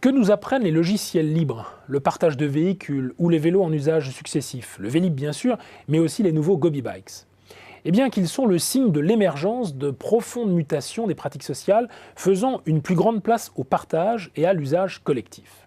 Que nous apprennent les logiciels libres, le partage de véhicules ou les vélos en usage successif, le Vélib bien sûr, mais aussi les nouveaux Gobi Bikes? Eh bien qu'ils sont le signe de l'émergence de profondes mutations des pratiques sociales, faisant une plus grande place au partage et à l'usage collectif.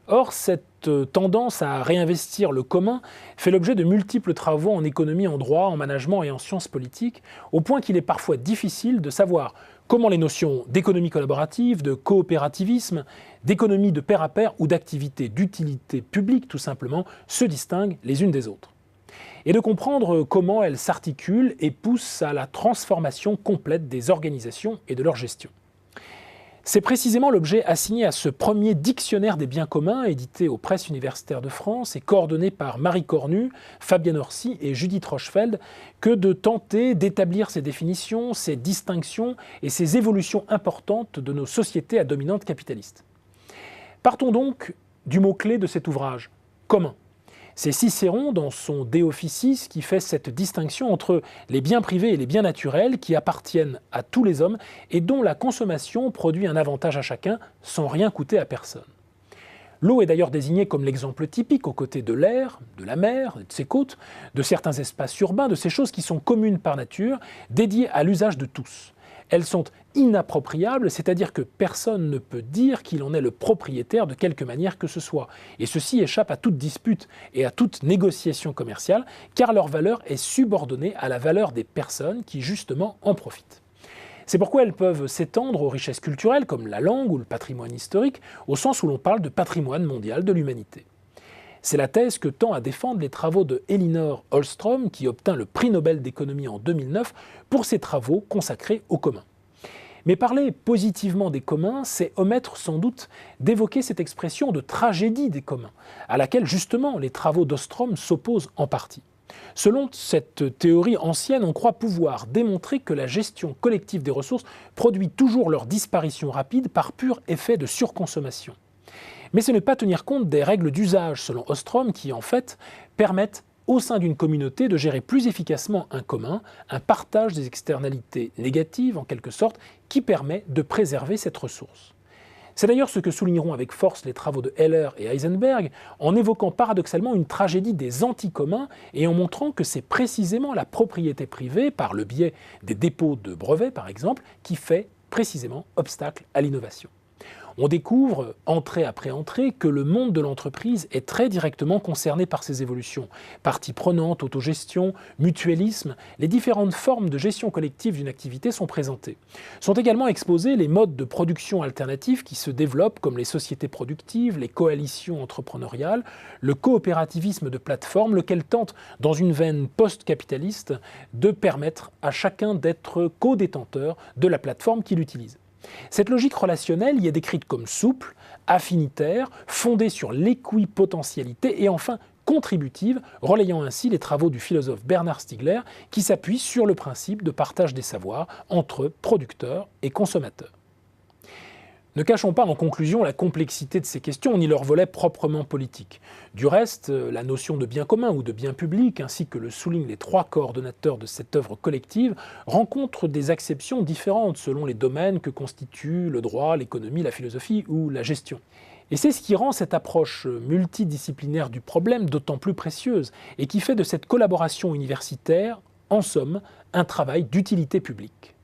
Or, cette tendance à réinvestir le commun fait l'objet de multiples travaux en économie, en droit, en management et en sciences politiques, au point qu'il est parfois difficile de savoir comment les notions d'économie collaborative, de coopérativisme, d'économie de pair à pair ou d'activité d'utilité publique tout simplement se distinguent les unes des autres. Et de comprendre comment elles s'articulent et poussent à la transformation complète des organisations et de leur gestion. C'est précisément l'objet assigné à ce premier dictionnaire des biens communs, édité aux Presses universitaires de France et coordonné par Marie Cornu, Fabienne Orsi et Judith Rochefeld, que de tenter d'établir ces définitions, ces distinctions et ces évolutions importantes de nos sociétés à dominante capitaliste. Partons donc du mot-clé de cet ouvrage, commun. C'est Cicéron, dans son De Officiis, qui fait cette distinction entre les biens privés et les biens naturels qui appartiennent à tous les hommes et dont la consommation produit un avantage à chacun sans rien coûter à personne. L'eau est d'ailleurs désignée comme l'exemple typique aux côtés de l'air, de la mer, de ses côtes, de certains espaces urbains, de ces choses qui sont communes par nature, dédiées à l'usage de tous. Elles sont inappropriables, c'est-à-dire que personne ne peut dire qu'il en est le propriétaire de quelque manière que ce soit. Et ceci échappe à toute dispute et à toute négociation commerciale, car leur valeur est subordonnée à la valeur des personnes qui justement en profitent. C'est pourquoi elles peuvent s'étendre aux richesses culturelles comme la langue ou le patrimoine historique, au sens où l'on parle de patrimoine mondial de l'humanité. C'est la thèse que tend à défendre les travaux de Elinor Ostrom, qui obtint le prix Nobel d'économie en 2009 pour ses travaux consacrés aux communs. Mais parler positivement des communs, c'est omettre sans doute d'évoquer cette expression de tragédie des communs, à laquelle justement les travaux d'Ostrom s'opposent en partie. Selon cette théorie ancienne, on croit pouvoir démontrer que la gestion collective des ressources produit toujours leur disparition rapide par pur effet de surconsommation. Mais ce n'est pas tenir compte des règles d'usage, selon Ostrom, qui en fait permettent au sein d'une communauté de gérer plus efficacement un commun, un partage des externalités négatives en quelque sorte, qui permet de préserver cette ressource. C'est d'ailleurs ce que souligneront avec force les travaux de Heller et Heisenberg, en évoquant paradoxalement une tragédie des anticommuns et en montrant que c'est précisément la propriété privée, par le biais des dépôts de brevets par exemple, qui fait précisément obstacle à l'innovation. On découvre, entrée après entrée, que le monde de l'entreprise est très directement concerné par ces évolutions. Partie prenante, autogestion, mutualisme, les différentes formes de gestion collective d'une activité sont présentées. Sont également exposés les modes de production alternatifs qui se développent, comme les sociétés productives, les coalitions entrepreneuriales, le coopérativisme de plateforme, lequel tente, dans une veine post-capitaliste, de permettre à chacun d'être co-détenteur de la plateforme qu'il utilise. Cette logique relationnelle y est décrite comme souple, affinitaire, fondée sur l'équipotentialité et enfin contributive, relayant ainsi les travaux du philosophe Bernard Stiegler qui s'appuie sur le principe de partage des savoirs entre producteurs et consommateurs. Ne cachons pas en conclusion la complexité de ces questions ni leur volet proprement politique. Du reste, la notion de bien commun ou de bien public, ainsi que le soulignent les trois coordonnateurs de cette œuvre collective, rencontre des acceptions différentes selon les domaines que constituent le droit, l'économie, la philosophie ou la gestion. Et c'est ce qui rend cette approche multidisciplinaire du problème d'autant plus précieuse et qui fait de cette collaboration universitaire, en somme, un travail d'utilité publique.